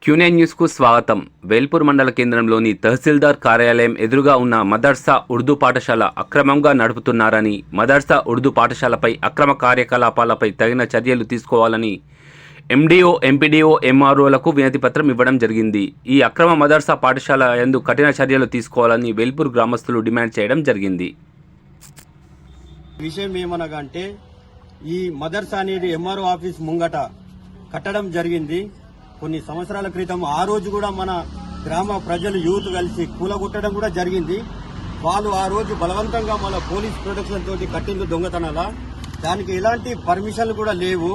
Quinine news కు స్వాగతం. వేల్పూర్ మండల కేంద్రంలోని తహసీల్దార్ కార్యాలయం ఎదురుగా ఉన్న మదర్సా ఉర్దూ పాఠశాల అక్రమంగా నడుపుతున్నారని, మదర్సా ఉర్దూ పాఠశాలపై అక్రమ కార్యకలాపాలపై తగిన చర్యలు తీసుకోవాలని ఎండీఓ, ఎంపీడీఓ, ఎంఆర్ఓలకు వినతిపత్రం ఇవ్వడం జరిగింది. ఈ అక్రమ మదర్సా పాఠశాల యందు కఠిన చర్యలు తీసుకోవాలని వేల్పూర్ గ్రామస్తులు డిమాండ్ చేయడం జరిగింది. విషయం ఏమనగా అంటే, ఈ మదర్సా అనేది ఎంఆర్ఓ ఆఫీస్ ముంగట కట్టడం జరిగింది. కొన్ని సంవత్సరాల క్రితం ఆ రోజు కూడా మన గ్రామ ప్రజలు యూత్ కలిసి కూలగొట్టడం కూడా జరిగింది. వాళ్ళు ఆ రోజు బలవంతంగా మన పోలీస్ ప్రొటెక్షన్ తోటి కట్టింది దొంగతనాల. దానికి ఎలాంటి పర్మిషన్లు కూడా లేవు.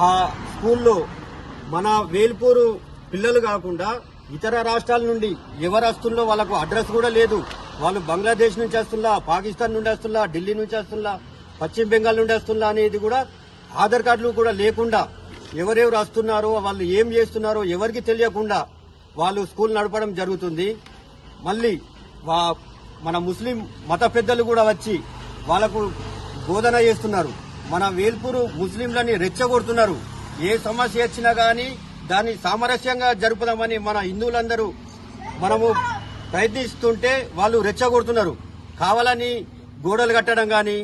ఆ స్కూల్లో మన వేల్పూరు పిల్లలు కాకుండా ఇతర రాష్ట్రాల నుండి ఎవరు వస్తుందో వాళ్ళకు అడ్రస్ కూడా లేదు. వాళ్ళు బంగ్లాదేశ్ నుంచి వస్తుందా, పాకిస్తాన్ నుండి వస్తుందా, ఢిల్లీ నుంచి వస్తుందా, పశ్చిమ బెంగాల్ నుండి వస్తుందా అనేది కూడా ఆధార్ కార్డులు కూడా లేకుండా ఎవరెవరు వస్తున్నారో, వాళ్ళు ఏం చేస్తున్నారో ఎవరికి తెలియకుండా వాళ్ళు స్కూల్ నడపడం జరుగుతుంది. మళ్ళీ మన ముస్లిం మత పెద్దలు కూడా వచ్చి వాళ్లకు బోధన చేస్తున్నారు. మన వేల్పూరు ముస్లింలని రెచ్చగొడుతున్నారు. ఏ సమస్య వచ్చినా గానీ దాన్ని సామరస్యంగా జరుపుదామని మన హిందువులందరూ మనము ప్రయత్నిస్తుంటే వాళ్ళు రెచ్చగొడుతున్నారు. కావాలని గోడలు కట్టడం గాని,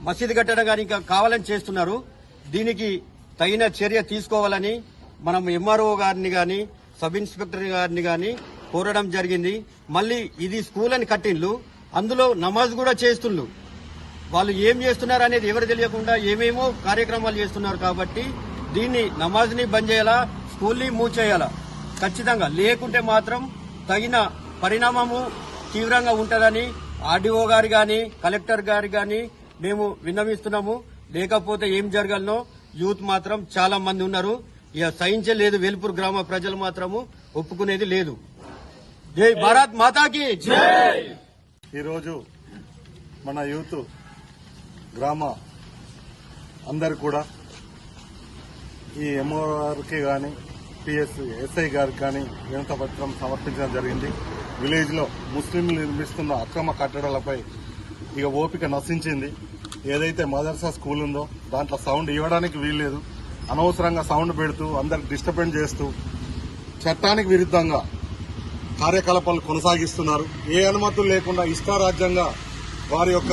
మసీదు కట్టడం గాని ఇంకా కావాలని చేస్తున్నారు. దీనికి తగిన చర్య తీసుకోవాలని మనం ఎంఆర్ఓ గారిని గాని, సబ్ ఇన్స్పెక్టర్ గారిని గాని కోరడం జరిగింది. మళ్ళీ ఇది స్కూల్ అని కట్టిండ్లు, అందులో నమాజ్ కూడా చేస్తుండ్రు. వాళ్ళు ఏం చేస్తున్నారు అనేది ఎవరు తెలియకుండా ఏమేమో కార్యక్రమాలు చేస్తున్నారు. కాబట్టి దీన్ని నమాజ్ని బంద్ చేయాలా, స్కూల్ని మూవ్ చేయాలా ఖచ్చితంగా. లేకుంటే మాత్రం తగిన పరిణామము తీవ్రంగా ఉంటుందని ఆర్డీఓ గారు గాని, కలెక్టర్ గారు గాని మేము విన్నవిస్తున్నాము. లేకపోతే ఏం జరగాలనో యూత్ మాత్రం చాలా మంది ఉన్నారు. ఇక సహించలేదు. వేల్పూర్ గ్రామ ప్రజలు మాత్రము ఒప్పుకునేది లేదు. జై భారత్ మాతాకి జై. ఈరోజు మన యూత్ గ్రామ అందరు కూడా ఈ ఎంఓఆర్కి కానీ, ఎస్ఐ గారికి కానీ వినతిపత్రం సమర్పించడం జరిగింది. విలేజ్ లో ముస్లింలు నిర్మిస్తున్న అక్రమ కట్టడాలపై ఇక ఓపిక నశించింది. ఏదైతే మదర్సా స్కూల్ ఉందో దాంట్లో సౌండ్ ఇవ్వడానికి వీల్లేదు. అనవసరంగా సౌండ్ పెడుతూ అందరికి డిస్టర్బెన్స్ చేస్తూ చట్టానికి విరుద్ధంగా కార్యకలాపాలు కొనసాగిస్తున్నారు. ఏ అనుమతులు లేకుండా ఇష్టారాజ్యంగా వారి యొక్క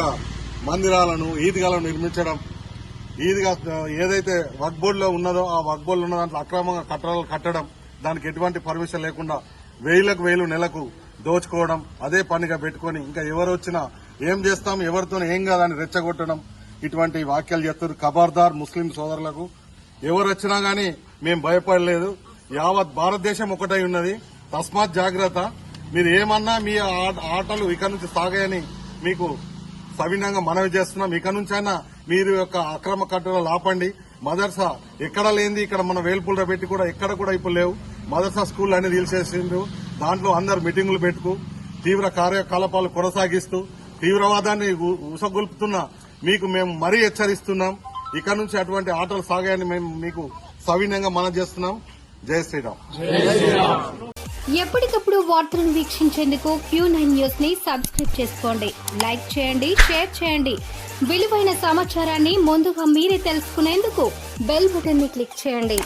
మందిరాలను, ఈద్గాలను నిర్మించడం, ఈద్గా ఏదైతే వర్క్ బోర్డులో ఉన్నదో ఆ వర్క్ బోర్డులో ఉన్న దాంట్లో అక్రమంగా కట్టడాలు కట్టడం, దానికి ఎటువంటి పర్మిషన్ లేకుండా వేలకు వేలు నెలకు దోచుకోవడం, అదే పనిగా పెట్టుకుని ఇంకా ఎవరు వచ్చినా ఏం చేస్తాం, ఎవరితో ఏం కాదని రెచ్చగొట్టడం, ఇటువంటి వాక్యాలు చేస్తారు. ఖబర్దార్ ముస్లిం సోదరులకు, ఎవరు వచ్చినా గానీ మేం భయపడలేదు. యావత్ భారతదేశం ఒకటై ఉన్నది. తస్మాత్ జాగ్రత్త. మీరు ఏమన్నా మీ ఆటలు ఇక నుంచి సాగాయని మీకు సవినంగా మనవి చేస్తున్నాం. ఇక నుంచైనా మీరు యొక్క అక్రమ కట్టడాలు ఆపండి. మదర్సా ఎక్కడ లేనిది ఇక్కడ మన వేల్పూర్లో పెట్టి కూడా ఎక్కడ కూడా ఇప్పుడు లేవు. మదర్సా స్కూల్ అనేది తీసేసిండ్రు. దాంట్లో అందరు మీటింగులు పెట్టుకు తీవ్ర కార్యకలాపాలు కొనసాగిస్తూ తీవ్రవాదాన్ని ఉసగొల్పుతున్న మీకు మేము మరీ హెచ్చరిస్తున్నాం. ఇక నుంచి అటువంటి ఆటలు సాగాయని మేము మీకు సవినంగా మనం చేస్తున్నాం. జై శ్రీరామ్. ఎప్పటికప్పుడు వార్తలను వీక్షించేందుకు Q9 న్యూస్ ని సబ్స్క్రైబ్ చేసుకోండి. లైక్ చేయండి, షేర్ చేయండి. విలువైన సమాచారాన్ని ముందుగా మీరే తెలుసుకునేందుకు బెల్ బటన్ ని క్లిక్ చేయండి.